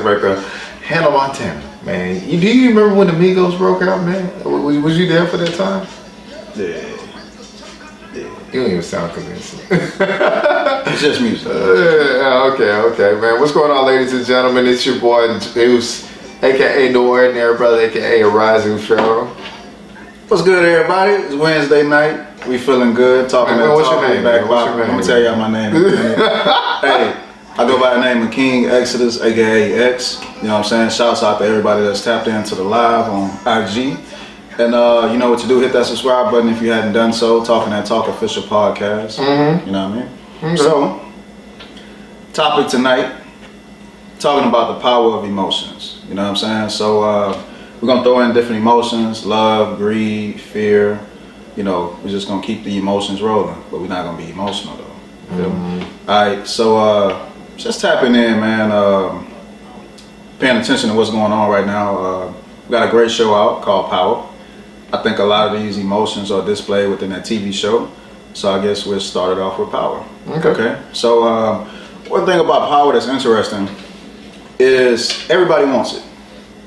record, Hannah Montana, man. Do you remember when the Migos broke out, man? Was you there for that time? Yeah. You don't even sound convincing. It's just music. Okay, man. What's going on, ladies and gentlemen? It's your boy Deuce, aka No Ordinary Brother, aka Rising Pharaoh. What's good, everybody? It's Wednesday night. We feeling good. Talking man, that what's talk. your name, Back man? What's your name? I'm gonna tell y'all my name in a minute. Hey, I go by the name of King Exodus, aka X. You know what I'm saying? Shouts out to everybody that's tapped into the live on IG. And you know what to do, hit that subscribe button if you hadn't done so. Talking That Talk official podcast. You know what I mean? Mm-hmm. So, topic tonight, talking about the power of emotions. You know what I'm saying? So, we're going to throw in different emotions, love, greed, fear. You know, we're just going to keep the emotions rolling, but we're not going to be emotional though. Mm-hmm. All right, so just tapping in, man. Paying attention to what's going on right now. We got a great show out called Power. I think a lot of these emotions are displayed within that TV show. So I guess we'll start it off with power. Okay. So one thing about power that's interesting is everybody wants it.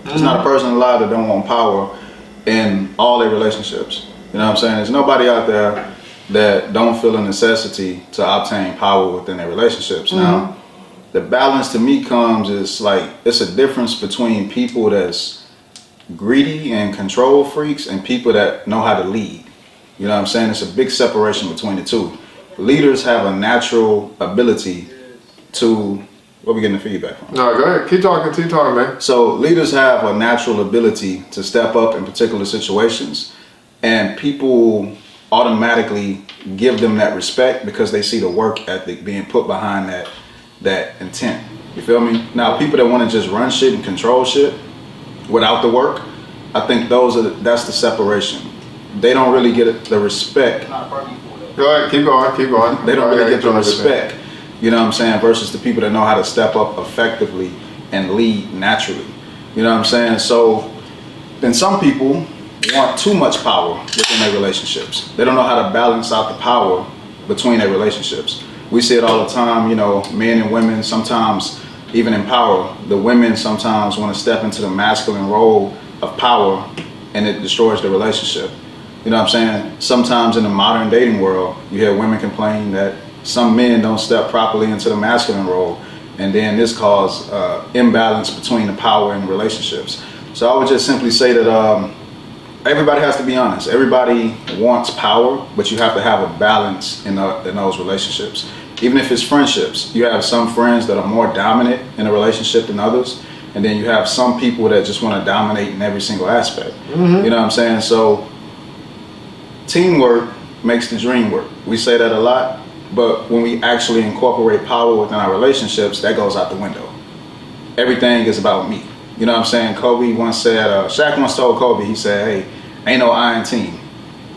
There's not a person alive that don't want power in all their relationships. You know what I'm saying? There's nobody out there that don't feel a necessity to obtain power within their relationships. Now, the balance to me comes is like, it's a difference between people that's greedy and control freaks and people that know how to lead. You know what I'm saying? It's a big separation between the two. Leaders have a natural ability to, what are we getting the feedback from? No, go ahead. Keep talking, man. So leaders have a natural ability to step up in particular situations, and people automatically give them that respect because they see the work ethic being put behind that intent. You feel me? Now, people that want to just run shit and control shit without the work, I think that's the separation. They don't really get the respect. Go ahead, keep going. They don't really get the respect, you know what I'm saying, versus the people that know how to step up effectively and lead naturally. You know what I'm saying? So then some people want too much power within their relationships. They don't know how to balance out the power between their relationships. We see it all the time, you know, men and women, sometimes even in power, the women sometimes want to step into the masculine role of power and it destroys the relationship. You know what I'm saying? Sometimes in the modern dating world, you hear women complain that some men don't step properly into the masculine role, and then this causes imbalance between the power and relationships. So I would just simply say that everybody has to be honest. Everybody wants power, but you have to have a balance in those relationships. Even if it's friendships, you have some friends that are more dominant in a relationship than others, and then you have some people that just want to dominate in every single aspect. You know what I'm saying? So teamwork makes the dream work. We say that a lot, but when we actually incorporate power within our relationships, that goes out the window. Everything is about me. You know what I'm saying? Kobe once said, Shaq once told Kobe, he said, hey, ain't no I in team.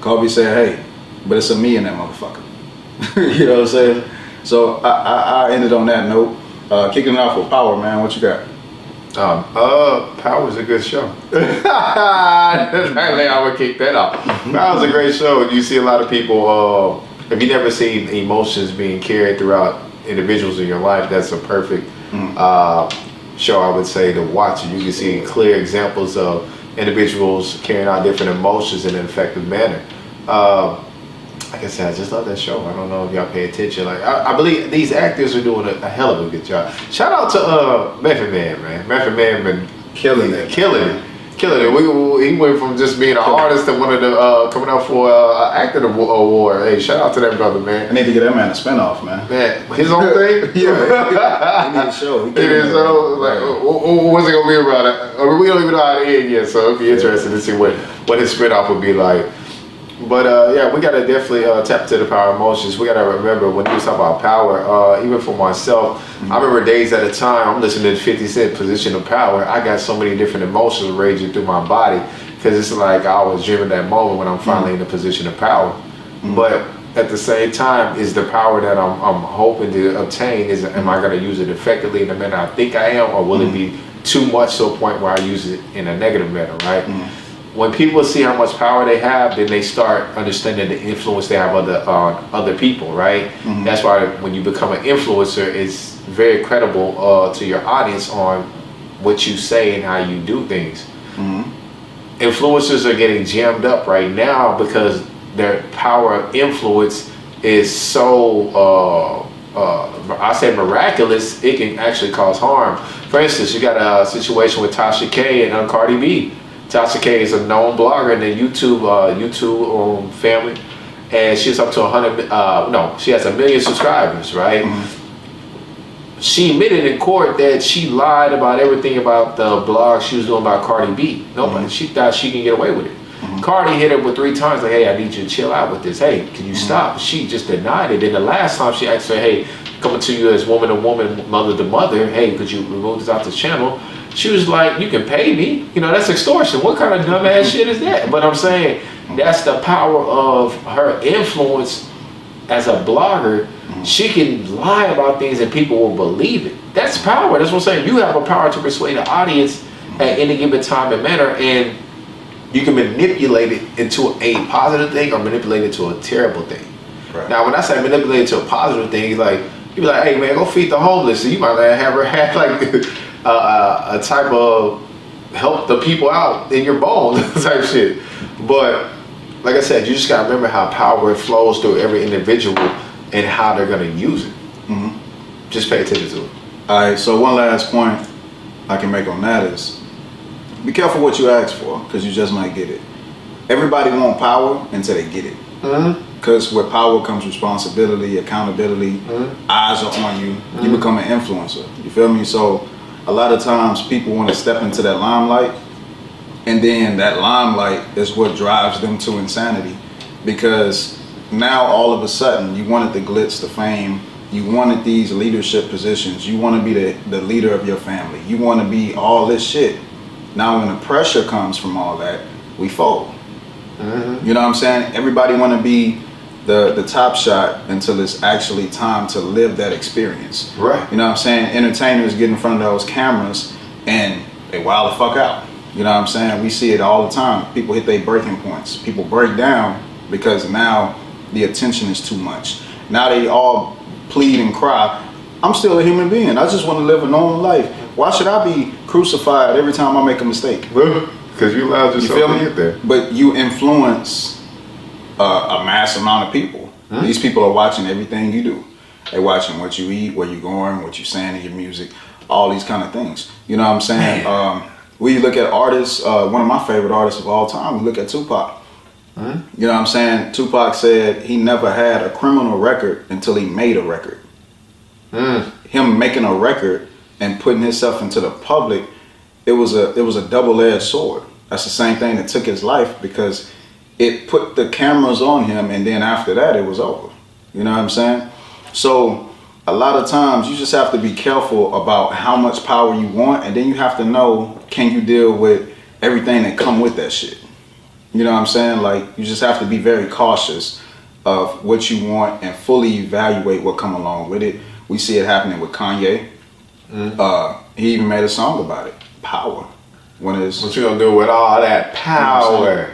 Kobe said, hey, but it's a me in that motherfucker. You know what I'm saying? So I ended on that note. Kicking it off with Power, man. What you got? Power's a good show. I would kick that off. Power's a great show. You see a lot of people, if you never seen emotions being carried throughout individuals in your life, that's a perfect show, I would say, to watch. You can see clear examples of individuals carrying out different emotions in an effective manner. Like I said, I just love that show. I don't know if y'all pay attention. Like I believe these actors are doing a hell of a good job. Shout out to Method Man. Method Man been killing it. He went from just being an artist to one of the coming up for an acting award. Hey, shout out to that brother, man. I need to get that man a spinoff, man. His own thing. Yeah, he needs a show. It is so. Like, what's it gonna be about? We don't even know how to end yet, so it'd be interesting to see what his spinoff would be like. But yeah, we gotta definitely tap into the power of emotions. We gotta remember when you talk about power, even for myself, I remember days at a time, I'm listening to 50 Cent Position of Power. I got so many different emotions raging through my body because it's like I was dreaming that moment when I'm finally in a position of power. But at the same time, is the power that I'm hoping to obtain, am I gonna use it effectively in the manner I think I am, or will it be too much to a point where I use it in a negative manner, right? When people see how much power they have, then they start understanding the influence they have on other people, right? That's why when you become an influencer, it's very credible to your audience on what you say and how you do things. Influencers are getting jammed up right now because their power of influence is so I say miraculous, it can actually cause harm. For instance, you got a situation with Tasha K and Cardi B. Tasha K is a known blogger in the YouTube family, and she's up to 100. She has 1 million subscribers, right? She admitted in court that she lied about everything about the blog she was doing about Cardi B. Nobody, she thought she can get away with it. Cardi hit her with 3 times, like, hey, I need you to chill out with this. Hey, can you stop? She just denied it. And the last time she asked her, hey, coming to you as woman to woman, mother to mother, hey, could you remove this off the channel? She was like, you can pay me. You know, that's extortion. What kind of dumbass shit is that? But I'm saying that's the power of her influence as a blogger. She can lie about things and people will believe it. That's power. That's what I'm saying. You have a power to persuade the audience at any given time and manner, and you can manipulate it into a positive thing or manipulate it to a terrible thing. Right. Now, when I say manipulate it to a positive thing, like, you be like, hey man, go feed the homeless. So you might have her have like a type of help the people out in your bone type shit. But like I said, you just gotta remember how power flows through every individual and how they're gonna use it. Just pay attention to it. All right, so one last point I can make on that is, be careful what you ask for, because you just might get it. Everybody want power until they get it. Because with power comes responsibility, accountability, eyes are on you. You become an influencer. You feel me? So a lot of times people want to step into that limelight, and then that limelight is what drives them to insanity. Because now all of a sudden you wanted the glitz, the fame, you wanted these leadership positions, you want to be the leader of your family, you want to be all this shit. Now when the pressure comes from all that, we fold. You know what I'm saying? Everybody want to be the top shot until it's actually time to live that experience. Right. You know what I'm saying? Entertainers get in front of those cameras and they wild the fuck out. You know what I'm saying? We see it all the time. People hit their breaking points. People break down because now the attention is too much. Now they all plead and cry. I'm still a human being. I just want to live a normal life. Why should I be crucified every time I make a mistake? Because you allowed yourself to get there. But you influence a mass amount of people. These people are watching everything you do. They're watching what you eat, where you're going, what you're saying in your music, all these kind of things. You know what I'm saying? We look at artists, one of my favorite artists of all time, we look at Tupac. You know what I'm saying? Tupac said he never had a criminal record until he made a record. Him making a record and putting himself into the public, it was a double-edged sword. That's the same thing that took his life, because it put the cameras on him, and then after that it was over. You know what I'm saying? So a lot of times you just have to be careful about how much power you want, and then you have to know, can you deal with everything that come with that shit? You know what I'm saying? Like, you just have to be very cautious of what you want and fully evaluate what come along with it. We see it happening with Kanye. He even made a song about it. Power. What you gonna do with all that power?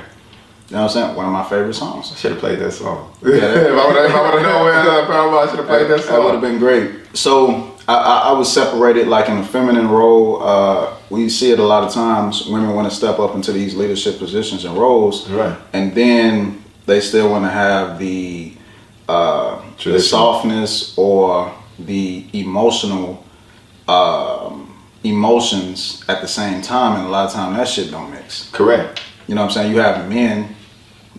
You know what I'm saying? One of my favorite songs. I should have played that song. Yeah, if I would have known where that power was, I should have played that song. That would have been great. So I was separated like in a feminine role. We see it a lot of times. Women want to step up into these leadership positions and roles, right? And then they still want to have the softness or the emotional emotions at the same time, and a lot of times that shit don't mix. Correct. You know what I'm saying? You have men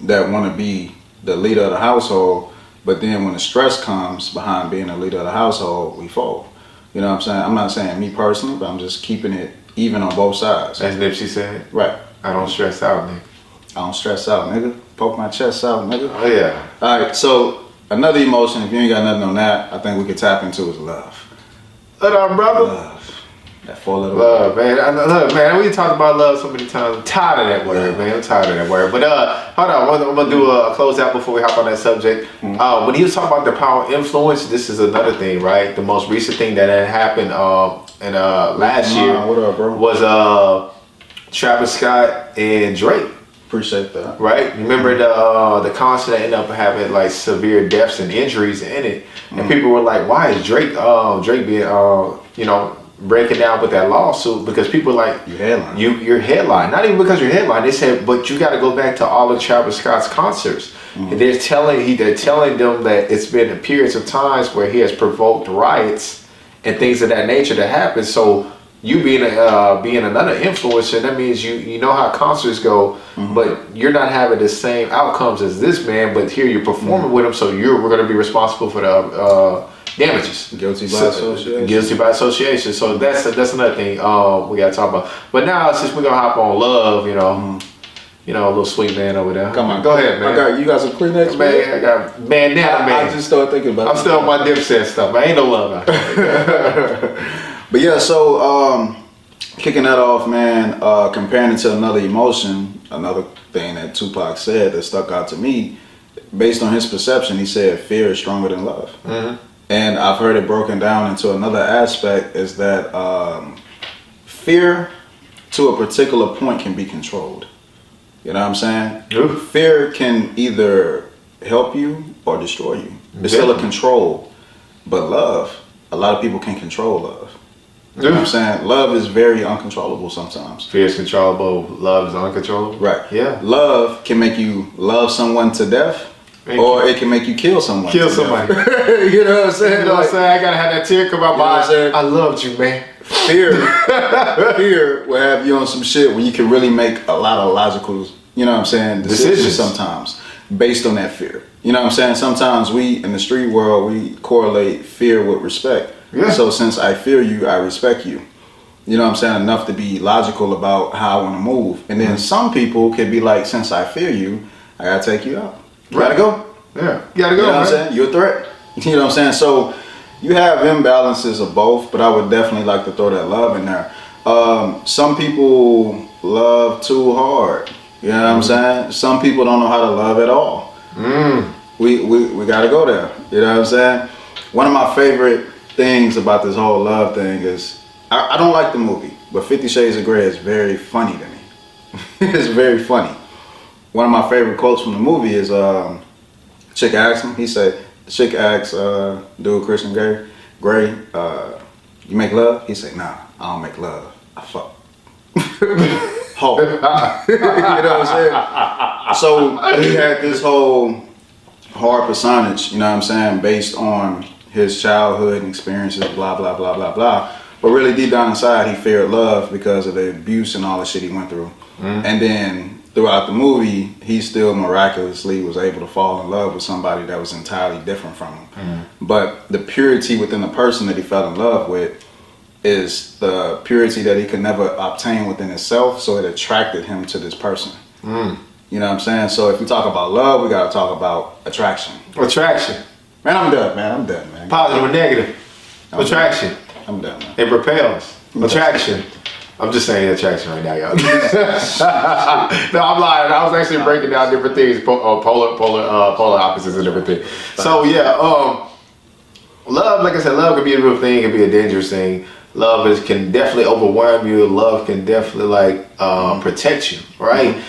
that want to be the leader of the household, but then when the stress comes behind being a leader of the household, we fold. You know what I'm saying? I'm not saying me personally, but I'm just keeping it even on both sides. As Nipsey said. Right. I don't stress out, nigga. I don't stress out, nigga. Poke my chest out, nigga. Oh, yeah. All right, so another emotion, if you ain't got nothing on that, I think we could tap into is love. What up, brother? Love. That four-letter love, man. Look, man, we talked about love so many times. I'm tired of that word, man. I'm tired of that word. But hold on, I'm gonna do a closeout before we hop on that subject. When he was talking about the power of influence, this is another thing, right? The most recent thing that had happened in last year what up, bro? Was Travis Scott and Drake. Appreciate that. Right? Remember the concert that ended up having like severe deaths and injuries in it, and people were like, "Why is Drake being breaking down with that lawsuit because people are like, your headline. Not even because your headline. They said, but you got to go back to all of Travis Scott's concerts. And they're telling them that it's been periods of times where he has provoked riots and things of that nature that happen. So you being another influencer, that means you know how concerts go, but you're not having the same outcomes as this man. But here you're performing with him, so we're going to be responsible for the damages. Guilty by association. Guilty by association. So that's another thing we got to talk about. But now since we're gonna hop on love, you know, a little sweet man over there. Come on, go ahead, man. You got some Kleenex, man. I got bandana, man. I just started thinking about. I'm still on my Dipset stuff. I ain't no love out here. But yeah, so kicking that off, man. Comparing it to another emotion, another thing that Tupac said that stuck out to me, based on his perception, he said fear is stronger than love. And I've heard it broken down into another aspect is that fear to a particular point can be controlled. You know what I'm saying? Fear can either help you or destroy you. It's still a control. But love, a lot of people can control love. You know what I'm saying? Love is very uncontrollable sometimes. Fear is controllable, love is uncontrollable. Right. Yeah. Love can make you love someone to death. Or it can make you kill someone. Kill somebody. You know what I'm saying? You know what I'm saying? I gotta have that tear come out my eye. I loved you, man. Fear will have you on some shit when you can really make a lot of logical, you know what I'm saying, decisions sometimes based on that fear. You know what I'm saying? Sometimes we, in the street world, we correlate fear with respect. Yeah. So since I fear you, I respect you. You know what I'm saying? Enough to be logical about how I want to move. And then some people can be like, since I fear you, I gotta take you out. You gotta go. Yeah. You gotta go. You know what I'm saying? You're a threat. You know what I'm saying? So you have imbalances of both, but I would definitely like to throw that love in there. Some people love too hard. You know what I'm saying? Some people don't know how to love at all. We gotta go there. You know what I'm saying? One of my favorite things about this whole love thing is I don't like the movie, but 50 Shades of Grey is very funny to me. It's very funny. One of my favorite quotes from the movie is chick asked him, chick asked dude Christian Grey, you make love? He said, nah, I don't make love, I fuck. Ho. You know what I'm saying? So he had this whole hard personage, you know what I'm saying, based on his childhood and experiences, blah, blah, blah, blah, blah. But really deep down inside, he feared love because of the abuse and all the shit he went through. And then throughout the movie, he still miraculously was able to fall in love with somebody that was entirely different from him. But the purity within the person that he fell in love with is the purity that he could never obtain within himself, so it attracted him to this person. You know what I'm saying? So if we talk about love, we gotta talk about attraction. Attraction. Man, I'm done, man. Positive or negative? Attraction. I'm done, man. It repels. Attraction. I'm just saying attraction right now, y'all. No, I'm lying. I was actually breaking down different things, polar opposites and different things. So yeah, love, like I said, love can be a real thing, it can be a dangerous thing. Love can definitely overwhelm you. Love can definitely protect you, right?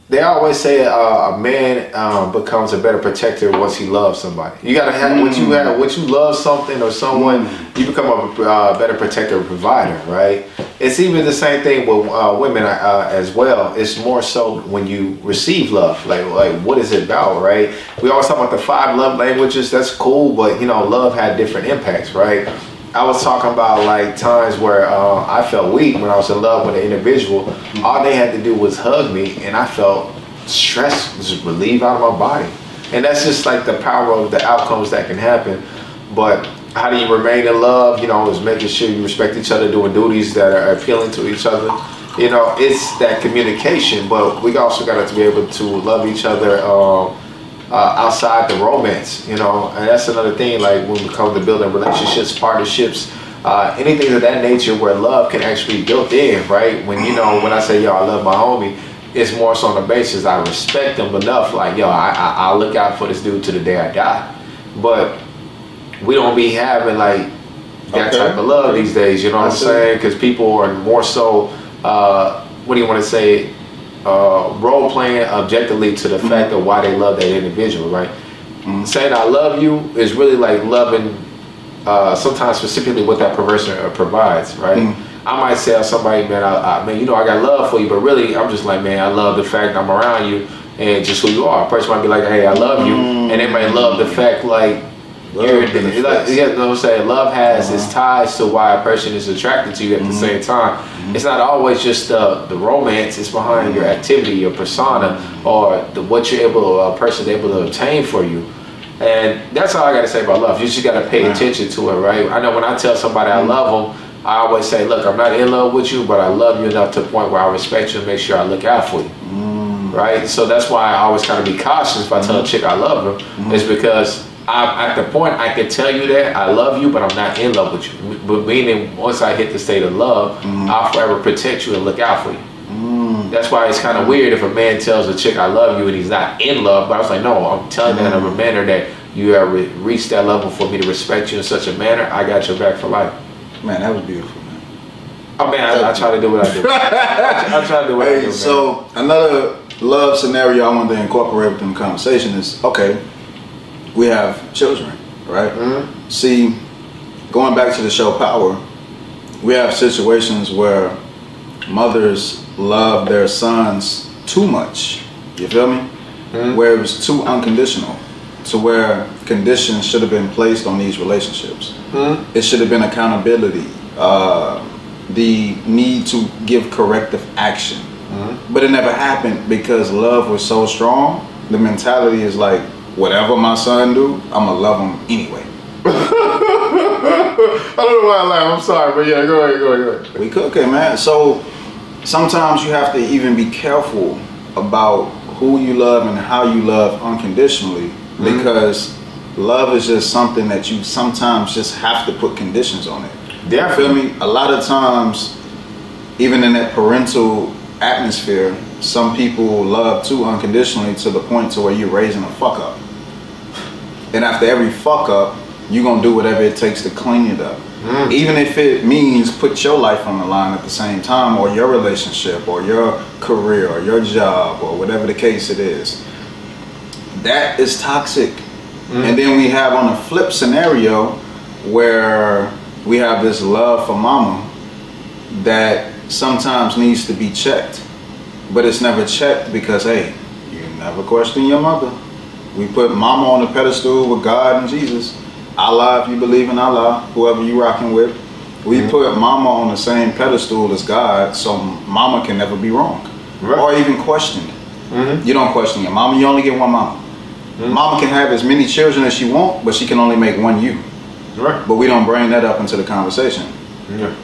They always say a man becomes a better protector once he loves somebody. You gotta have once you love something or someone, you become a better protector and provider, right? It's even the same thing with women as well. It's more so when you receive love, like what is it about, right? We always talk about the 5 love languages. That's cool, but love had different impacts, right? I was talking about like times where I felt weak when I was in love with an individual. All they had to do was hug me, and I felt stress just relieve out of my body. And that's just like the power of the outcomes that can happen. But how do you remain in love? Is making sure you respect each other, doing duties that are appealing to each other. It's that communication. But we also got to be able to love each other outside the romance, and that's another thing. Like when we come to building relationships, partnerships, anything of that nature, where love can actually be built in, right? When when I say I love my homie, it's more so on the basis I respect him enough. Like I'll look out for this dude to the day I die. But we don't be having like that type of love these days. You know what I'm saying? Because people are more so. What do you want to say? Role playing objectively to the fact of why they love that individual, right? Saying I love you is really like loving sometimes specifically what that person provides, right? I might tell somebody, man, man, you know, I got love for you, but really, I'm just like, man, I love the fact I'm around you and just who you are. A person might be like, hey, I love you, and they might love the fact, like, you're like, you know what I'm saying? Love has its ties to why a person is attracted to you at the same time. It's not always just the romance. It's behind your activity, your persona, or what you're a person's able to obtain for you. And that's all I got to say about love. You just got to pay attention to it, right? I know when I tell somebody I love them, I always say, look, I'm not in love with you, but I love you enough to the point where I respect you and make sure I look out for you. Right? So that's why I always kind of be cautious if I tell a chick I love her. It's because I'm at the point I can tell you that I love you, but I'm not in love with you. But meaning, once I hit the state of love, I'll forever protect you and look out for you. That's why it's kind of weird if a man tells a chick I love you and he's not in love. But I was like, no, I'm telling that in a manner that you have reached that level for me to respect you in such a manner. I got your back for life. Man, that was beautiful, man. Oh man, I try to do what I do. I try to do what I do, man. So another love scenario I wanted to incorporate within the conversation is, okay, we have children, right? See, going back to the show Power, we have situations where mothers love their sons too much, you feel me? Where it was too unconditional, to where conditions should have been placed on these relationships. It should have been accountability, the need to give corrective action. But it never happened because love was so strong. The mentality is like, whatever my son do, I'm gonna love him anyway. I don't know why I laugh. I'm sorry, but yeah, go ahead. We cooking, man. So sometimes you have to even be careful about who you love and how you love unconditionally, because love is just something that you sometimes just have to put conditions on it. Definitely. Feel me? A lot of times, even in that parental atmosphere, some people love too unconditionally to the point to where you're raising a fuck up. And after every fuck up, you're gonna do whatever it takes to clean it up. Even if it means put your life on the line at the same time, or your relationship, or your career, or your job, or whatever the case it is. That is toxic. And then we have on a flip scenario where we have this love for mama that sometimes needs to be checked. But it's never checked because, hey, you never question your mother. We put mama on a pedestal with God and Jesus. Allah, if you believe in Allah, whoever you rocking with. We put mama on the same pedestal as God, so mama can never be wrong. Or even questioned. You don't question your mama, you only get one mama. Mama can have as many children as she want, but she can only make one you. But we don't bring that up into the conversation.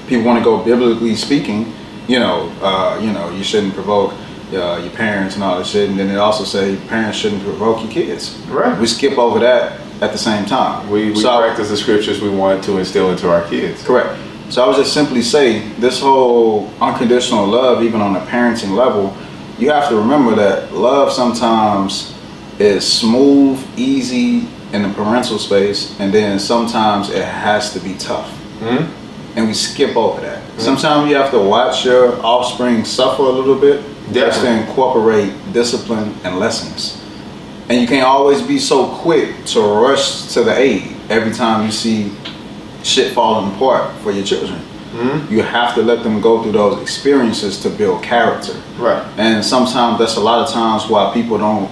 People want to go biblically speaking, you you shouldn't provoke your parents and all that shit, and then it also say parents shouldn't provoke your kids. We skip over that at the same time. We practice the scriptures we want to instill into our kids. Correct. So I would just simply say, this whole unconditional love, even on a parenting level, you have to remember that love sometimes is smooth, easy in the parental space, and then sometimes it has to be tough. And we skip over that. Sometimes you have to watch your offspring suffer a little bit just to incorporate discipline and lessons. And you can't always be so quick to rush to the aid every time you see shit falling apart for your children. You have to let them go through those experiences to build character. And sometimes that's a lot of times why people don't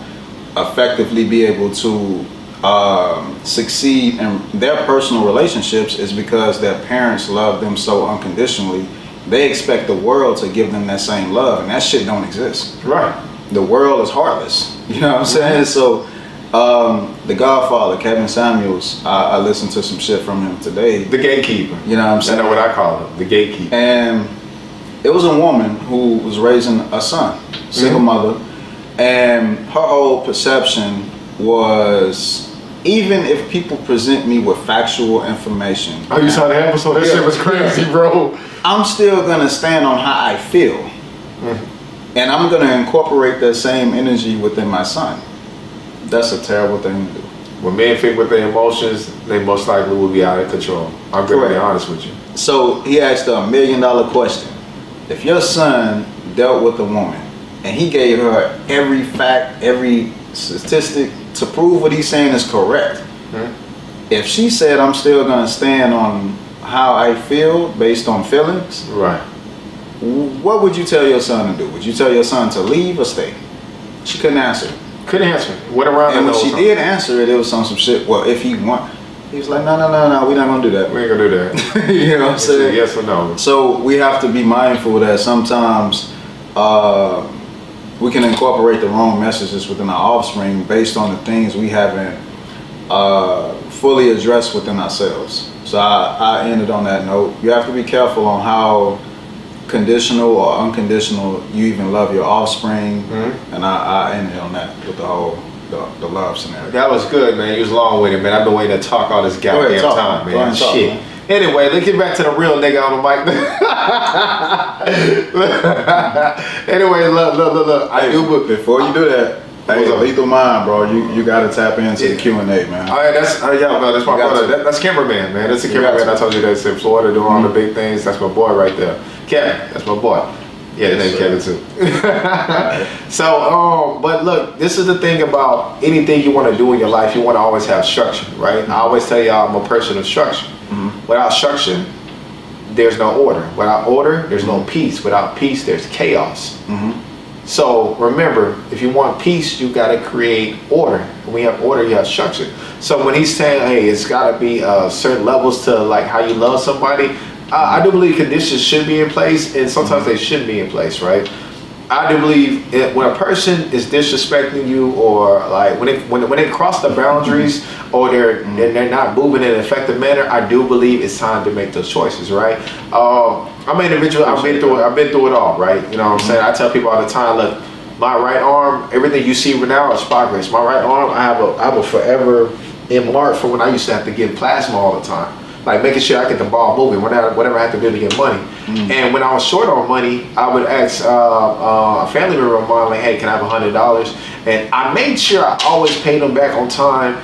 effectively be able to succeed in their personal relationships, is because their parents love them so unconditionally. They expect the world to give them that same love, and that shit don't exist. The world is heartless. You know what I'm saying? So the Godfather, Kevin Samuels, I listened to some shit from him today. The gatekeeper. You know what I'm saying? I know what I call him, the gatekeeper. And it was a woman who was raising a son, single mother, and her whole perception was, even if people present me with factual information. Oh, you saw the episode? That shit was crazy, bro. I'm still gonna stand on how I feel. And I'm gonna incorporate that same energy within my son. That's a terrible thing to do. When men think with their emotions, they most likely will be out of control. I'm gonna be honest with you. So he asked her $1 million question. If your son dealt with a woman and he gave her every fact, every statistic to prove what he's saying is correct, if she said I'm still gonna stand on how I feel based on feelings, Right. what would you tell your son to do? Would you tell your son to leave or stay? She couldn't answer. Couldn't answer. Went around And when the she did answer it, it was some shit. Well, if he want, he was like, no, we're not gonna do that. We ain't gonna do that. You know what I'm saying? Yes or no. So we have to be mindful that sometimes we can incorporate the wrong messages within our offspring based on the things we haven't fully addressed within ourselves. So I ended on that note. You have to be careful on how conditional or unconditional you even love your offspring. Mm-hmm. And I ended on that with the whole the love scenario. That was good, man. You was long with it, man. I've been waiting to talk all this goddamn time, man. Shit. Man. Anyway, let's get back to the real nigga on the mic. Anyway, look. Hey, before you do that, hey, Lethal Mind, bro. You gotta tap into the Q&A, man. Oh, yeah, that's my brother. That's cameraman, man. That's the cameraman. I told you that's in Florida doing all the big things. That's my boy right there. Kevin, that's my boy. Yeah, his name's Kevin too. Right. So, but look, this is the thing about anything you want to do in your life. You want to always have structure, right? I always tell y'all I'm a person of structure. Mm-hmm. Without structure, there's no order. Without order, there's no peace. Without peace, there's chaos. Mm-hmm. So remember, if you want peace, you got to create order. When you have order, you have structure. So when he's saying, hey, it's got to be certain levels to like how you love somebody, I do believe conditions should be in place, and sometimes they shouldn't be in place, right? I do believe when a person is disrespecting you, or like when they cross the boundaries, or they're not moving in an effective manner, I do believe it's time to make those choices, right? I'm an individual. I've been through it all, right? You know what I'm saying? I tell people all the time, look, my right arm, everything you see right now is progress. My right arm, I have a forever mark from when I used to have to give plasma all the time. Like making sure I get the ball moving, whatever I have to do to get money. Mm. And when I was short on money, I would ask a family member of mine, like, hey, can I have $100? And I made sure I always paid him back on time.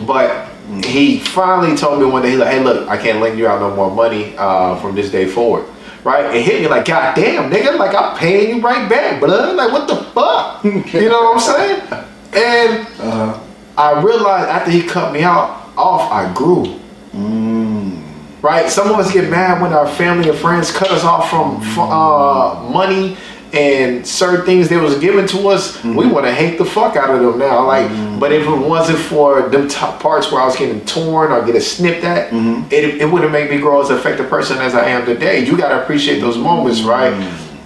But he finally told me one day, he's like, hey, look, I can't lend you out no more money from this day forward. Right? It hit me like, God damn, nigga, like I'm paying you right back, blood. Like, what the fuck? You know what I'm saying? And I realized after he cut me off, I grew. Right? Some of us get mad when our family and friends cut us off from money and certain things that was given to us. Mm-hmm. We want to hate the fuck out of them now. Like, but if it wasn't for them top parts where I was getting torn or getting snipped at, it wouldn't make me grow as an effective person as I am today. You got to appreciate those moments, right?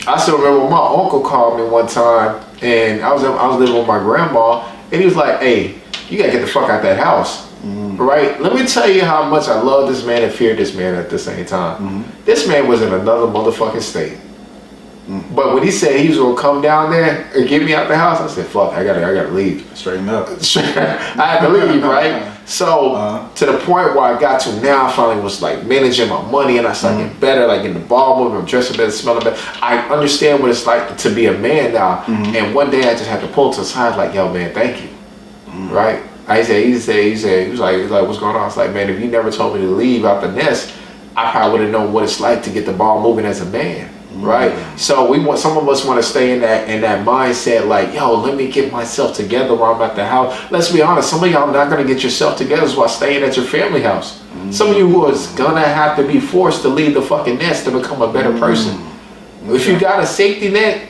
I still remember when my uncle called me one time, and I was living with my grandma, and he was like, hey, you got to get the fuck out that house. Right? Let me tell you how much I love this man and fear this man at the same time. This man was in another motherfucking state. But when he said he was gonna come down there and get me out the house, I said, fuck, I gotta leave. Straighten up. I had to leave, right? So to the point where I got to now, I finally was like managing my money, and I started getting better, like getting the ball moving, I'm dressing better, smelling better. I understand what it's like to be a man now. And one day I just had to pull to the side like, yo man, thank you. Right? He was like, what's going on? I was like, man, if you never told me to leave out the nest, I probably would have known what it's like to get the ball moving as a man, right? So some of us want to stay in that mindset, like, yo, let me get myself together while I'm at the house. Let's be honest, some of y'all not gonna get yourself together while staying at your family house. Some of you who is gonna have to be forced to leave the fucking nest to become a better person. If you got a safety net,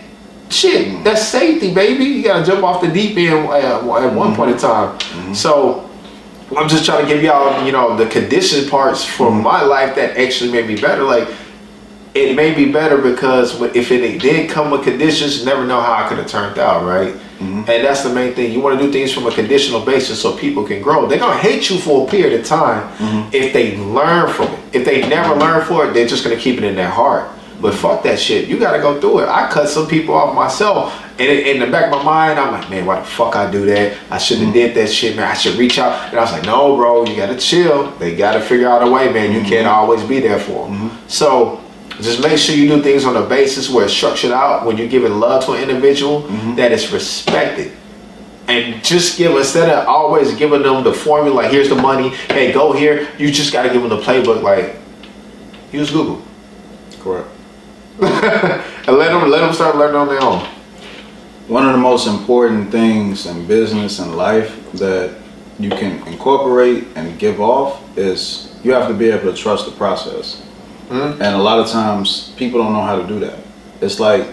shit, that's safety, baby. You gotta jump off the deep end at one point in time. So I'm just trying to give y'all, the condition parts from my life that actually made me better. Like, it made me better because if it did come with conditions, you never know how I could have turned out, right? And that's the main thing. You want to do things from a conditional basis so people can grow. They're gonna hate you for a period of time if they learn from it. If they never learn for it, they're just gonna keep it in their heart. But fuck that shit. You gotta go through it. I cut some people off myself. And in the back of my mind, I'm like, man, why the fuck I do that? I shouldn't have did that shit, man. I should reach out. And I was like, no, bro, you gotta chill. They gotta figure out a way, man. You can't always be there for them. So just make sure you do things on a basis where it's structured out. When you're giving love to an individual, that is respected. And just instead of always giving them the formula, like, here's the money, hey, go here. You just gotta give them the playbook, like, use Google. Correct. And let them start learning on their own. One of the most important things in business and life that you can incorporate and give off is you have to be able to trust the process. And a lot of times people don't know how to do that. It's like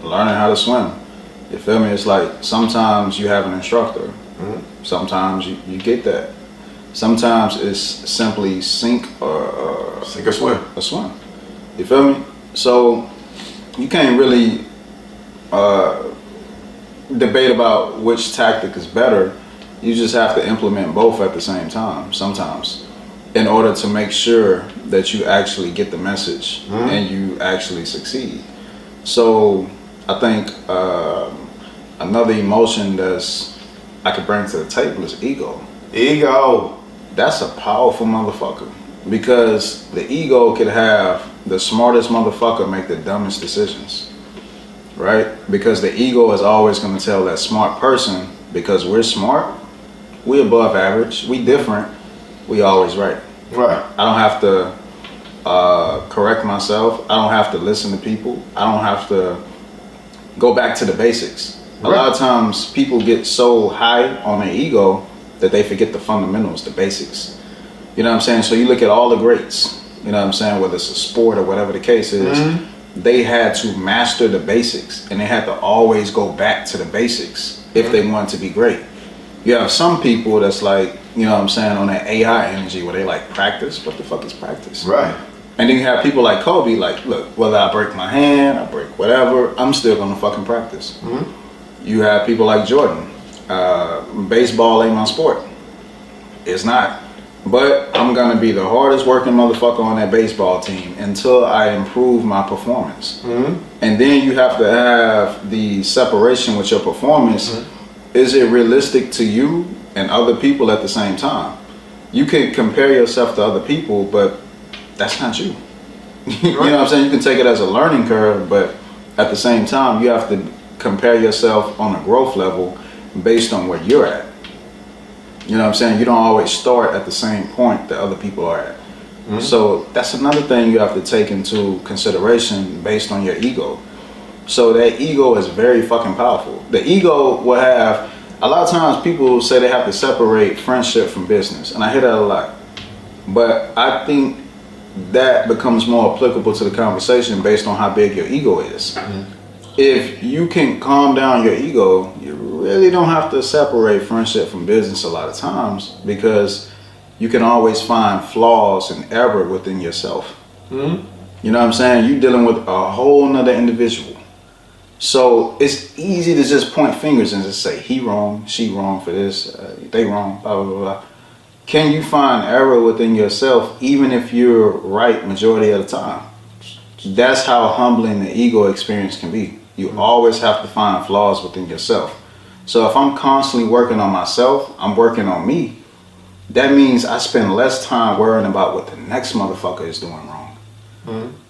learning how to swim. You feel me? It's like sometimes you have an instructor. Sometimes you get that. Sometimes it's simply sink or swim. A swim. You feel me? So you can't really debate about which tactic is better. You just have to implement both at the same time sometimes in order to make sure that you actually get the message and you actually succeed. So I think another emotion that's I could bring to the table is ego. Ego. That's a powerful motherfucker because the ego could have the smartest motherfucker make the dumbest decisions, right? Because the ego is always going to tell that smart person, because we're smart, we above average, we different, we always right. Right. I don't have to correct myself. I don't have to listen to people. I don't have to go back to the basics. A lot of times people get so high on their ego that they forget the fundamentals, the basics. You know what I'm saying? So you look at all the greats, you know what I'm saying, whether it's a sport or whatever the case is, they had to master the basics and they had to always go back to the basics if they wanted to be great. You have some people that's like, you know what I'm saying, on that AI energy where they like practice. What the fuck is practice? Right. And then you have people like Kobe, like, look, whether I break my hand, I break whatever, I'm still gonna fucking practice. You have people like Jordan. Baseball ain't my sport. It's not. But I'm gonna be the hardest working motherfucker on that baseball team until I improve my performance. And then you have to have the separation with your performance. Is it realistic to you and other people at the same time? You can compare yourself to other people, but that's not you. You know what I'm saying? You can take it as a learning curve, but at the same time, you have to compare yourself on a growth level based on where you're at. You know what I'm saying? You don't always start at the same point that other people are at. So that's another thing you have to take into consideration based on your ego. So that ego is very fucking powerful. The ego will have, a lot of times people say they have to separate friendship from business, and I hear that a lot. But I think that becomes more applicable to the conversation based on how big your ego is. If you can calm down your ego, you really don't have to separate friendship from business a lot of times, because you can always find flaws and error within yourself. You know what I'm saying? You're dealing with a whole nother individual. So it's easy to just point fingers and just say, he wrong, she wrong for this, they wrong, blah, blah, blah, blah. Can you find error within yourself even if you're right majority of the time? That's how humbling the ego experience can be. You always have to find flaws within yourself. So if I'm constantly working on myself, I'm working on me. That means I spend less time worrying about what the next motherfucker is doing wrong.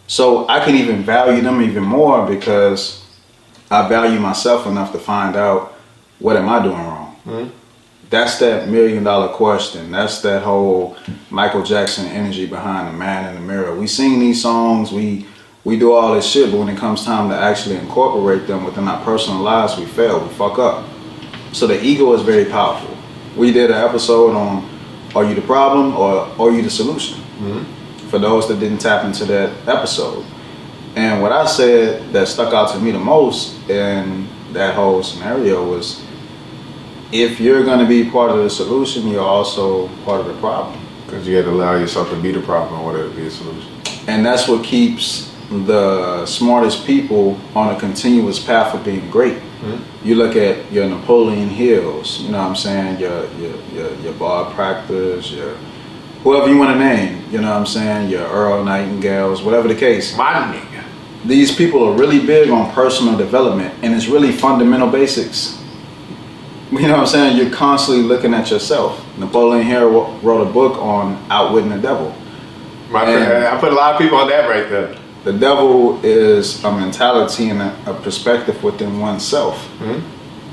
So I can even value them even more because I value myself enough to find out what am I doing wrong. That's that $1 million question. That's that whole Michael Jackson energy behind the man in the mirror. We sing these songs, we do all this shit, but when it comes time to actually incorporate them within our personal lives, we fail, we fuck up. So the ego is very powerful. We did an episode on are you the problem or are you the solution? For those that didn't tap into that episode. And what I said that stuck out to me the most in that whole scenario was, if you're going to be part of the solution, you're also part of the problem. Because you have to allow yourself to be the problem in order to be a solution. And that's what keeps the smartest people on a continuous path of being great. You look at your Napoleon Hills, you know what I'm saying, your Bob Proctors, your whoever you want to name, you know what I'm saying, your Earl Nightingales, whatever the case. My nigga. These people are really big on personal development, and it's really fundamental basics. You know what I'm saying? You're constantly looking at yourself. Napoleon Hill wrote a book on outwitting the devil. I put a lot of people on that right there. The devil is a mentality and a perspective within oneself.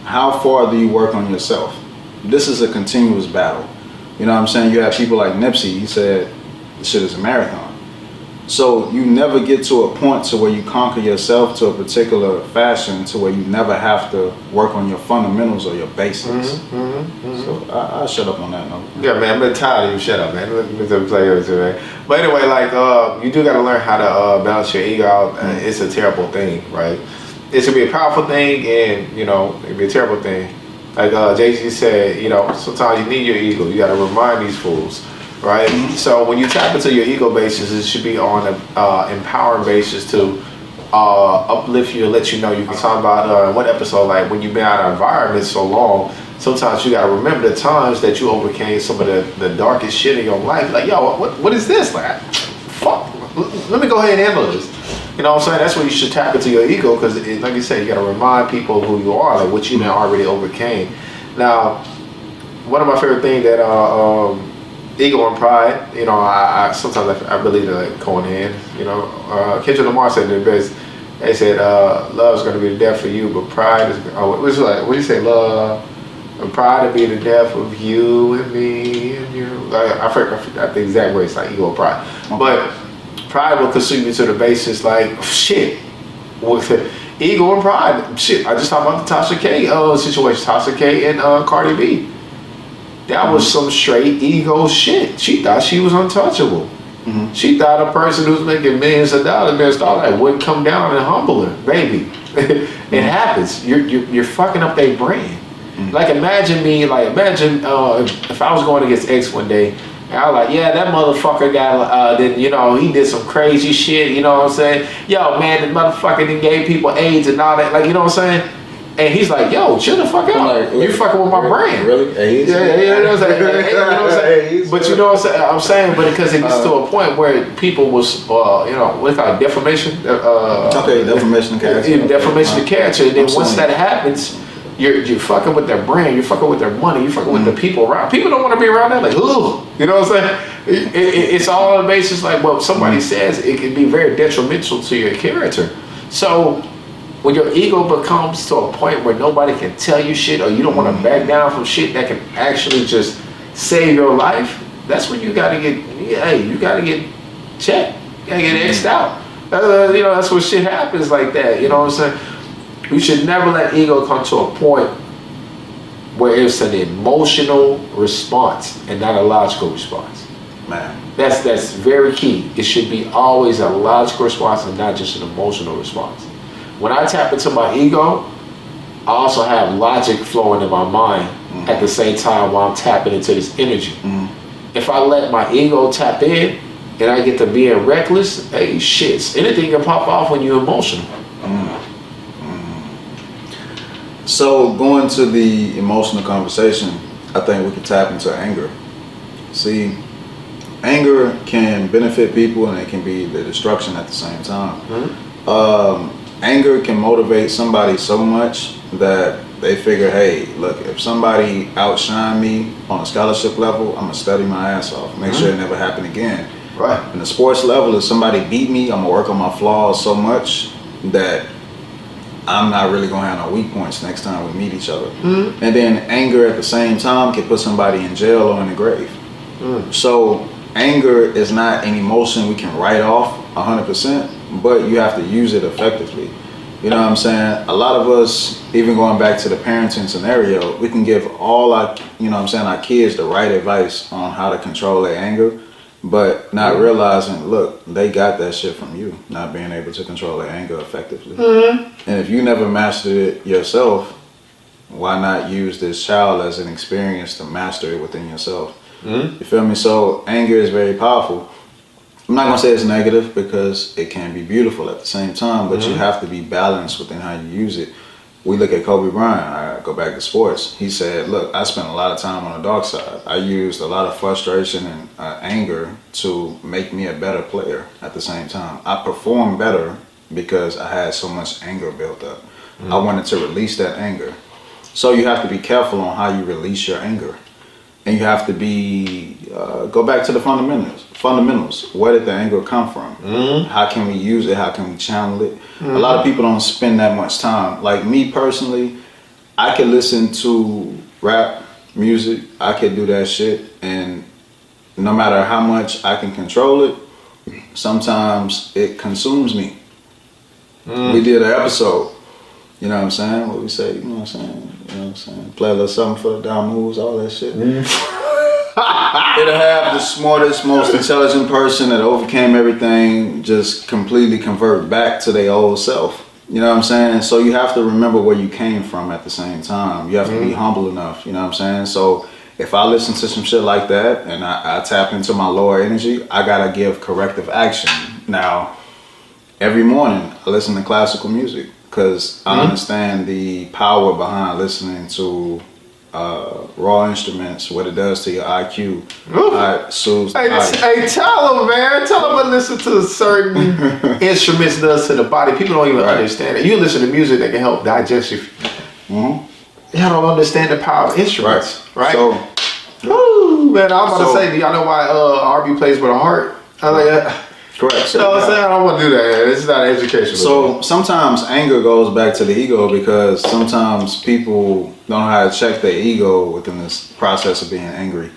How far do you work on yourself? This is a continuous battle. You know what I'm saying? You have people like Nipsey, he said, this shit is a marathon. So you never get to a point to where you conquer yourself to a particular fashion to where you never have to work on your fundamentals or your basics. So I shut up on that note. Yeah, man, I'm tired of you. Shut up, man. Let me play with you, man. But anyway, like, you do got to learn how to balance your ego out. It's a terrible thing, right? It should be a powerful thing, and, you know, it can be a terrible thing. Like Jay-Z said, you know, sometimes you need your ego. You got to remind these fools, right? So when you tap into your ego basis, it should be on an empowering basis to uplift you and let you know. You can talk about one episode, like when you've been out of environment so long, sometimes you gotta remember the times that you overcame some of the darkest shit in your life. Like, yo, what is this? Like, fuck, let me go ahead and handle this. You know what I'm saying? That's when you should tap into your ego, because like you said, you gotta remind people who you are, like what you already overcame. Now, one of my favorite things that ego and pride, you know, I sometimes I believe that like going in. You know, Kendrick Lamar said it the best. They said, "Love's gonna be the death for you, but pride is." What's like? What do you say? Love and pride to be the death of you and me and you. I forgot the exact words, like ego and pride. Okay. But pride will consume you to the basis, like shit. With ego and pride, shit. I just talked about the Tasha K situation, Tasha K and Cardi B. That was some straight ego shit. She thought she was untouchable. She thought a person who's making millions of dollars, like, wouldn't come down and humble her. Baby, it happens. You're fucking up their brand. Like imagine if I was going against X one day, and I was like, yeah, that motherfucker got, you know, he did some crazy shit. You know what I'm saying? Yo, man, the motherfucker then gave people AIDS and all that. Like, you know what I'm saying? And he's like, yo, chill the fuck out. You fucking with my brand. Really? AIDS? Yeah, you know what I'm saying? You know what I'm saying? But you know what I'm saying? But because it gets to a point where people was, you know, what call it, defamation? Defamation of character. Defamation of character. And then once that happens, you're fucking with their brand, you're fucking with their money, you're fucking with the people around. People don't want to be around that. Like, ugh. You know what I'm saying? It's all on the basis, like what somebody says, it can be very detrimental to your character. So when your ego becomes to a point where nobody can tell you shit, or you don't want to back down from shit that can actually just save your life, that's when you gotta get checked. You gotta get X'd out. You know, that's when shit happens like that. You know what I'm saying? You should never let ego come to a point where it's an emotional response and not a logical response. Man. That's very key. It should be always a logical response and not just an emotional response. When I tap into my ego, I also have logic flowing in my mind at the same time while I'm tapping into this energy. If I let my ego tap in and I get to being reckless, hey, shit, anything can pop off when you're emotional. So going to the emotional conversation, I think we can tap into anger. See, anger can benefit people and it can be the destruction at the same time. Anger can motivate somebody so much that they figure, hey, look, if somebody outshine me on a scholarship level, I'm gonna study my ass off, make sure it never happen again. Right. In the sports level, if somebody beat me, I'm gonna work on my flaws so much that I'm not really gonna have no weak points next time we meet each other. And then anger at the same time can put somebody in jail or in the grave. So anger is not an emotion we can write off 100%, but you have to use it effectively. You know what I'm saying? A lot of us, even going back to the parenting scenario, we can give all our, you know what I'm saying, our kids the right advice on how to control their anger, but not realizing, look, they got that shit from you, not being able to control their anger effectively. And if you never mastered it yourself, why not use this child as an experience to master it within yourself? You feel me? So anger is very powerful. I'm not gonna say it's negative because it can be beautiful at the same time, but you have to be balanced within how you use it. We look at Kobe Bryant, I go back to sports. He said, look, I spent a lot of time on the dark side. I used a lot of frustration and anger to make me a better player at the same time. I performed better because I had so much anger built up. I wanted to release that anger. So you have to be careful on how you release your anger. And you have to be, go back to the fundamentals. Where did the anger come from? How can we use it? How can we channel it? A lot of people don't spend that much time. Like me personally, I can listen to rap music. I can do that shit. And no matter how much I can control it, sometimes it consumes me. We did an episode, you know what I'm saying? What we say, you know what I'm saying? You know what I'm saying? Play a little something for the down moves, all that shit. It'll have the smartest, most intelligent person that overcame everything just completely convert back to their old self. You know what I'm saying? So you have to remember where you came from at the same time. You have to be humble enough, you know what I'm saying? So if I listen to some shit like that and I tap into my lower energy, I gotta give corrective action. Now, every morning I listen to classical music because I understand the power behind listening to raw instruments, what it does to your IQ. Hey, tell them, man. Tell them what listen to certain instruments does to the body. People don't even understand it. You listen to music that can help digest you. Y'all don't understand the power of instruments, right? So, man, I was about to say, y'all know why RB plays with a heart? I was like, correct. So, I'm saying I don't want to do that. It's not educational. So sometimes anger goes back to the ego because sometimes people don't know how to check their ego within this process of being angry.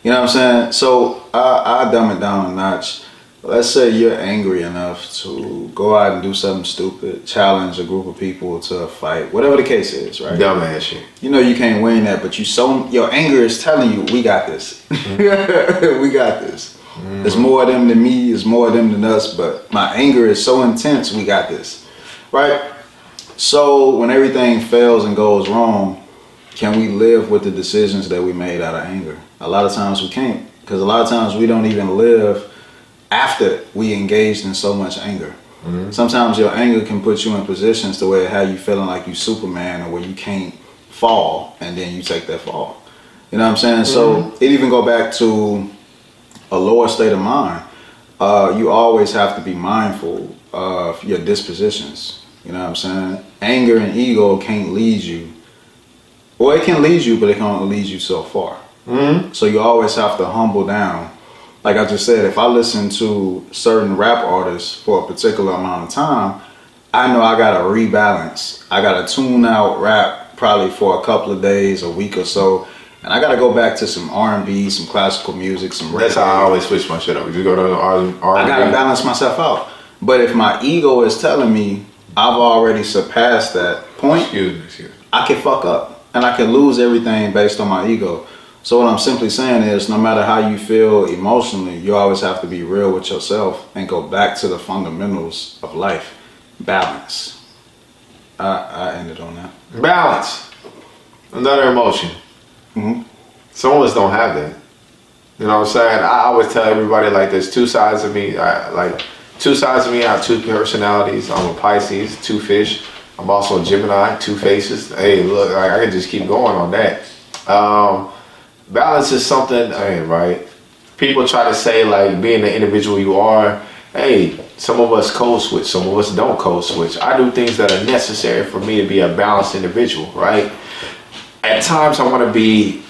You know what I'm saying? So I dumb it down a notch. Let's say you're angry enough to go out and do something stupid, challenge a group of people to a fight, whatever the case is, right? Dumbass shit. You know you can't win that, but your anger is telling you, we got this. We got this. There's more of them than me, there's more of them than us, but my anger is so intense, we got this, right? So when everything fails and goes wrong, can we live with the decisions that we made out of anger? A lot of times we can't, because a lot of times we don't even live after we engaged in so much anger. Sometimes your anger can put you in positions to where it have you feeling like you Superman or where you can't fall, and then you take that fall. You know what I'm saying? So it even go back to a lower state of mind. You always have to be mindful of your dispositions. You know what I'm saying? Anger and ego can't lead you. Well, it can lead you, but it can only lead you so far. So you always have to humble down. Like I just said, if I listen to certain rap artists for a particular amount of time, I know I gotta rebalance. I gotta tune out rap probably for a couple of days, a week or so. And I gotta go back to some R&B, some classical music, some reggae. That's how I always switch my shit up. You go to R&B. I gotta balance myself out. But if my ego is telling me I've already surpassed that point, Excuse me. I can fuck up and I can lose everything based on my ego. So what I'm simply saying is, no matter how you feel emotionally, you always have to be real with yourself and go back to the fundamentals of life. Balance. I ended on that. Balance. Another emotion. Some of us don't have that. You know what I'm saying? I always tell everybody, like, there's two sides of me. I have two personalities. I'm a Pisces, two fish. I'm also a Gemini, two faces. Hey, look, I can just keep going on that. Balance is something, right? People try to say, like, being the individual you are, hey, some of us code switch, some of us don't code switch. I do things that are necessary for me to be a balanced individual, right? At times I want to be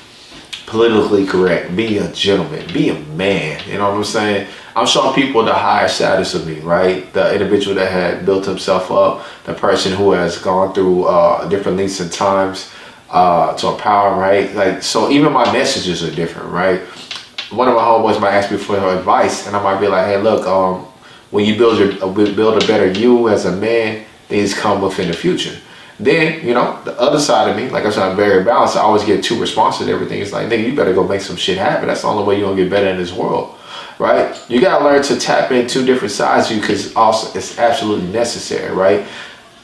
politically correct, be a gentleman, be a man, you know what I'm saying? I'm showing people the higher status of me, right? The individual that had built himself up, the person who has gone through different lengths and times to empower, right? Like, so even my messages are different, right? One of my homeboys might ask me for advice, and I might be like, hey, look, when you build a better you as a man, things come within the future. Then, you know, the other side of me, like I said, I'm very balanced. I always get too responsive to everything. It's like, nigga, you better go make some shit happen. That's the only way you're gonna get better in this world, right? You gotta learn to tap in two different sides of you, because also it's absolutely necessary, right?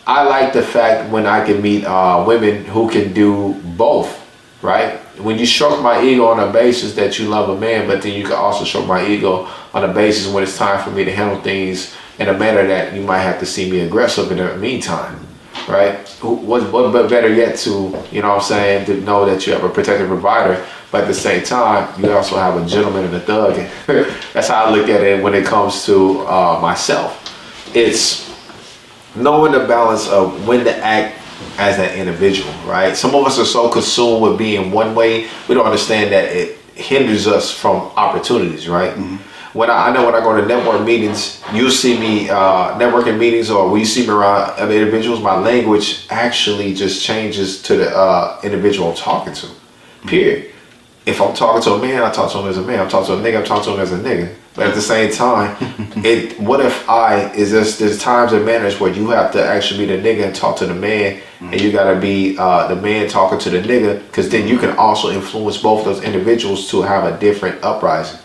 I like the fact when I can meet women who can do both, right? When you stroke my ego on a basis that you love a man, but then you can also stroke my ego on a basis when it's time for me to handle things in a manner that you might have to see me aggressive in the meantime. Right? What better yet to, you know what I'm saying, to know that you have a protective provider, but at the same time, you also have a gentleman and a thug. That's how I look at it when it comes to myself. It's knowing the balance of when to act as an individual, right? Some of us are so consumed with being one way, we don't understand that it hinders us from opportunities, right? When I know when I go to network meetings, you see me networking meetings, or when you see me around other individuals, my language actually just changes to the individual I'm talking to. Period. if I'm talking to a man, I talk to him as a man. I'm talking to a nigga, I'm talking to him as a nigga. But at the same time, what if there's times and manners where you have to actually be the nigga and talk to the man, and you gotta be the man talking to the nigga, because then you can also influence both those individuals to have a different uprising.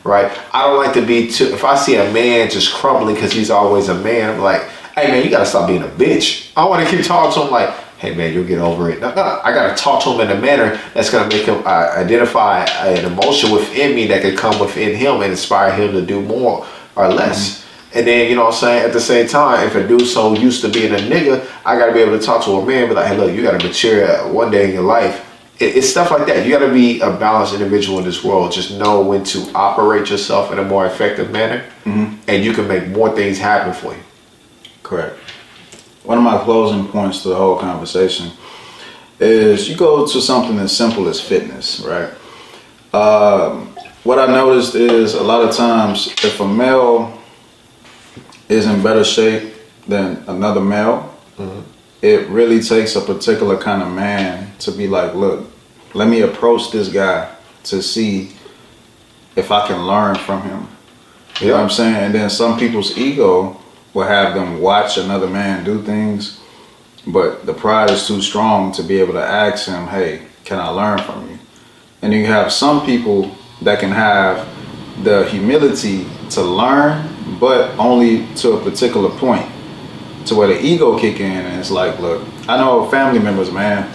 Right? I don't like to be too, if I see a man just crumbling because he's always a man, I'm like, hey man, you gotta stop being a bitch. I want to keep talking to him like, hey man, you'll get over it. No, I gotta talk to him in a manner that's gonna make him identify an emotion within me that could come within him and inspire him to do more or less. And then, you know what I'm saying, at the same time, if a dude so used to being a nigga, I gotta be able to talk to a man, be like, hey look, you gotta mature one day in your life. It's stuff like that. You gotta be a balanced individual in this world. Just know when to operate yourself in a more effective manner, and you can make more things happen for you. Correct. One of my closing points to the whole conversation is you go to something as simple as fitness, right? What I noticed is a lot of times if a male is in better shape than another male, it really takes a particular kind of man to be like, look, let me approach this guy to see if I can learn from him. You know what I'm saying? And then some people's ego will have them watch another man do things, but the pride is too strong to be able to ask him, hey, can I learn from you? And you have some people that can have the humility to learn, but only to a particular point, to where the ego kick in and it's like, look, I know family members, man,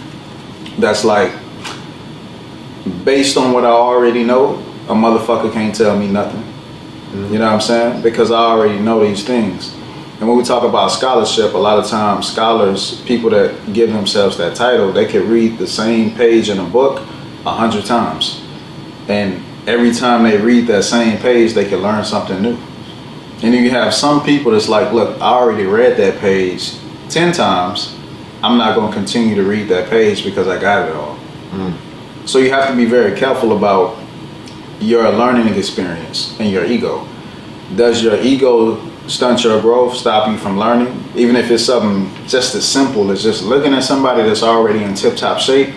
that's like, based on what I already know, a motherfucker can't tell me nothing. You know what I'm saying? Because I already know these things. And when we talk about scholarship, a lot of times scholars, people that give themselves that title, they can read the same page in a book 100 times. And every time they read that same page, they can learn something new. And then you have some people that's like, look, I already read that page 10 times. I'm not going to continue to read that page because I got it all. So you have to be very careful about your learning experience and your ego. Does your ego stunt your growth, stop you from learning? Even if it's something just as simple as just looking at somebody that's already in tip-top shape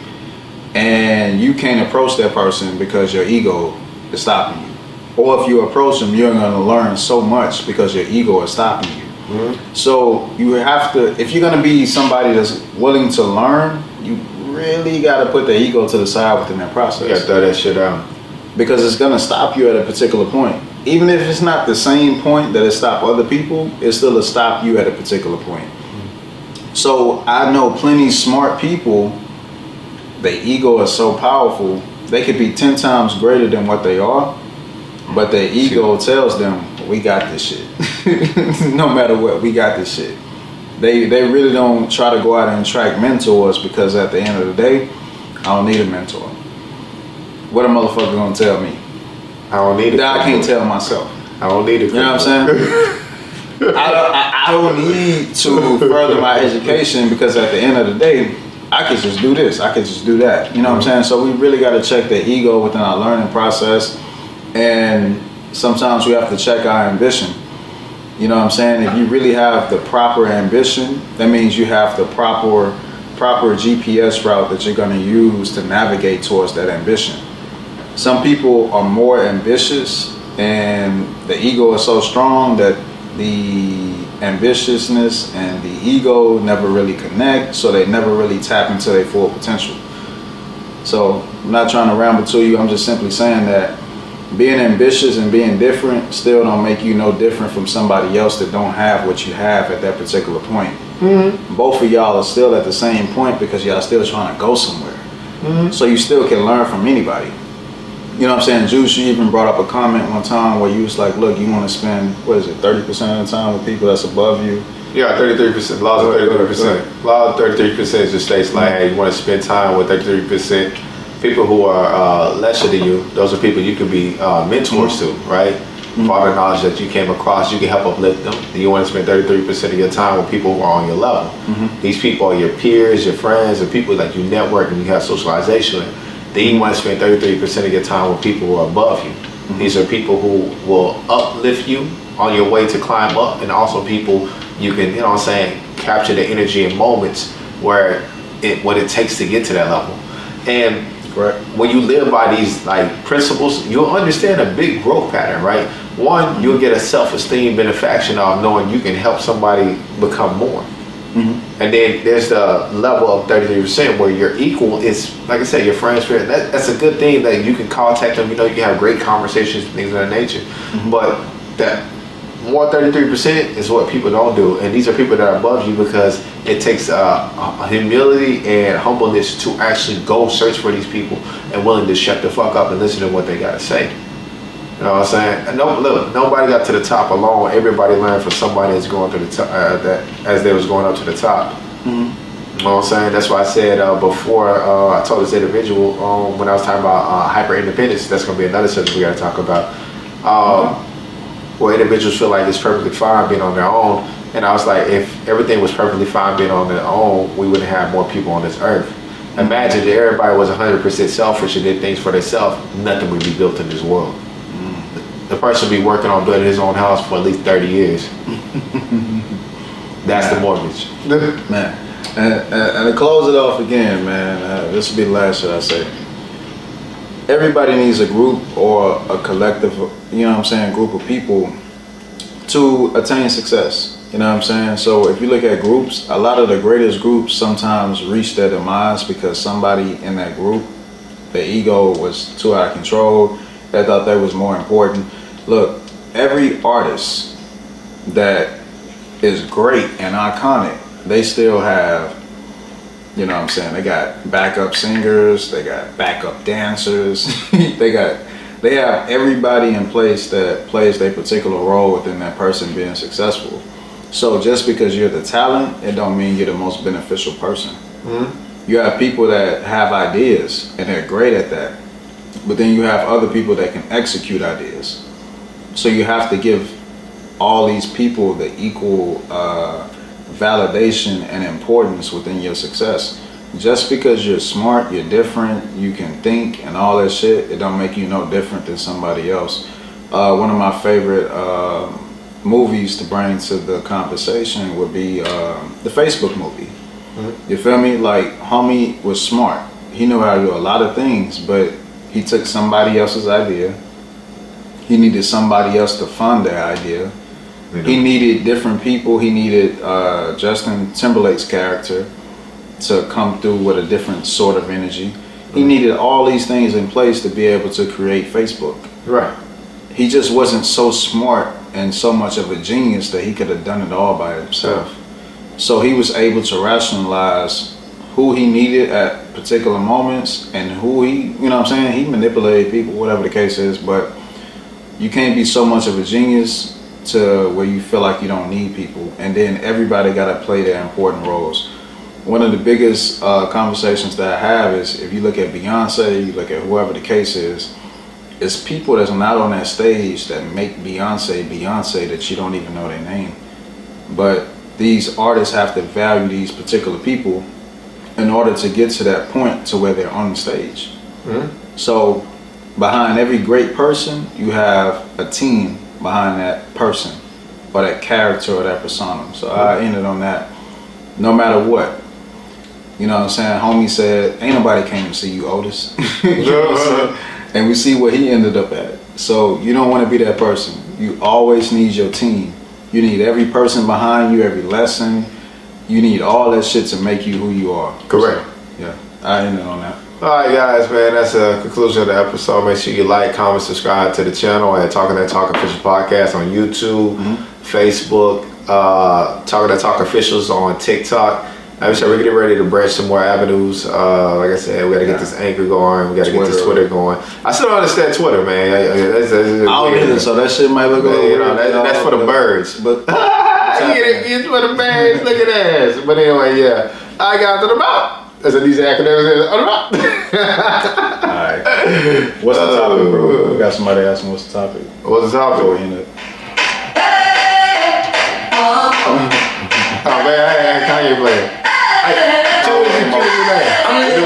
and you can't approach that person because your ego is stopping you. Or if you approach them, you're going to learn so much because your ego is stopping you. So you have to, if you're going to be somebody that's willing to learn, you really got to put the ego to the side within that process. You got to throw that shit out. Because it's going to stop you at a particular point. Even if it's not the same point that it stopped other people, it's still to stop you at a particular point. So I know plenty smart people, their ego is so powerful, they could be 10 times greater than what they are, but their ego tells them, we got this shit. No matter what, we got this shit. They really don't try to go out and attract mentors because at the end of the day, I don't need a mentor. What a motherfucker gonna tell me? I don't need it. That I can't tell myself. I don't need it. You know what I'm saying? I don't need to further my education because at the end of the day, I could just do this. I could just do that. You know what I'm saying? So we really got to check the ego within our learning process. And sometimes we have to check our ambition. You know what I'm saying? If you really have the proper ambition, that means you have the proper GPS route that you're going to use to navigate towards that ambition. Some people are more ambitious and the ego is so strong that the ambitiousness and the ego never really connect, so they never really tap into their full potential. So I'm not trying to ramble to you, I'm just simply saying that being ambitious and being different still don't make you no different from somebody else that don't have what you have at that particular point. Both of y'all are still at the same point because y'all still trying to go somewhere. So you still can learn from anybody. You know what I'm saying? Juice, you even brought up a comment one time where you was like, look, you want to spend, 30% of the time with people that's above you? Yeah, 33%. Laws of 33%. Law of 33% just states like, hey, you want to spend time with 33% people who are lesser than you. Those are people you could be mentors to, right? For the knowledge that you came across, you can help uplift them. And you want to spend 33% of your time with people who are on your level. These people are your peers, your friends, and people that you network and you have socialization with. Then you want to spend 33% of your time with people who are above you. These are people who will uplift you on your way to climb up, and also people you can, you know what I'm saying, capture the energy in moments where what it takes to get to that level. And Correct. When you live by these like principles, you'll understand a big growth pattern, right? One, you'll get a self-esteem benefaction of knowing you can help somebody become more. Mm-hmm. And then there's the level of 33% where you're equal. It's like I said, your friends, that's a good thing that you can contact them. You know, you can have great conversations and things of that nature. Mm-hmm. But that more 33% is what people don't do. And these are people that are above you because it takes humility and humbleness to actually go search for these people and willing to shut the fuck up and listen to what they got to say. You know what I'm saying? And look, nobody got to the top alone. Everybody learned from somebody that's going to the top, that as they was going up to the top. Mm-hmm. You know what I'm saying? That's why I said before I told this individual when I was talking about hyper independence. That's going to be another subject we got to talk about. Where individuals feel like it's perfectly fine being on their own, and I was like, if everything was perfectly fine being on their own, we wouldn't have more people on this earth. Imagine if everybody was 100% selfish and did things for themselves, nothing would be built in this world. The person would be working on building his own house for at least 30 years. That's the mortgage. Man, and to close it off again, man, this will be the last shit I say. Everybody needs a group or a collective, you know what I'm saying, group of people to attain success. You know what I'm saying? So if you look at groups, a lot of the greatest groups sometimes reach their demise because somebody in that group, their ego was too out of control. They thought that was more important. Look, every artist that is great and iconic, they still have, you know what I'm saying, they got backup singers, they got backup dancers, they have everybody in place that plays their particular role within that person being successful. So just because you're the talent, it don't mean you're the most beneficial person. Mm-hmm. You have people that have ideas and they're great at that, but then you have other people that can execute ideas. So you have to give all these people the equal validation and importance within your success. Just because you're smart, you're different, you can think and all that shit, it don't make you no different than somebody else. One of my favorite movies to bring to the conversation would be the Facebook movie. Mm-hmm. You feel me? Like, homie was smart. He knew how to do a lot of things, but he took somebody else's idea. He needed somebody else to fund their idea. He needed different people. He needed Justin Timberlake's character to come through with a different sort of energy. He needed all these things in place to be able to create Facebook. Right. He just wasn't so smart and so much of a genius that he could have done it all by himself. Yeah. So he was able to rationalize who he needed at particular moments and who he, you know what I'm saying, he manipulated people, whatever the case is, but you can't be so much of a genius to where you feel like you don't need people, and then everybody got to play their important roles. One of the biggest conversations that I have is if you look at Beyonce, you look at whoever the case is, it's people that's not on that stage that make Beyonce that you don't even know their name. But these artists have to value these particular people in order to get to that point to where they're on the stage. Mm-hmm. So behind every great person, you have a team behind that person or that character or that persona. So I ended on that. No matter what, you know what I'm saying? Homie said, ain't nobody came to see you, Otis. You know what I'm saying? And we see where he ended up at. So you don't want to be that person. You always need your team. You need every person behind you, every lesson. You need all that shit to make you who you are. Correct. So, yeah, I ended on that. All right, guys, man, that's a conclusion of the episode. Make sure you like, comment, subscribe to the channel at Talking That Talk Official Podcast on YouTube, Facebook, Talking That Talk Officials on TikTok. I'm sure we're getting ready to branch some more avenues. Like I said, we got to get this Anchor going. We got to get this Twitter going. I still don't understand Twitter, man. I don't either, so that shit might look a little weird. That's for the birds. But it's for the birds. Look at that. But anyway, yeah. I got to the mouth. That's what these academics on the mouth. Alright. What's the topic, bro? We got somebody asking what's the topic. What's the topic? Go ahead. Oh man, I had Kanye playing. Choose your name.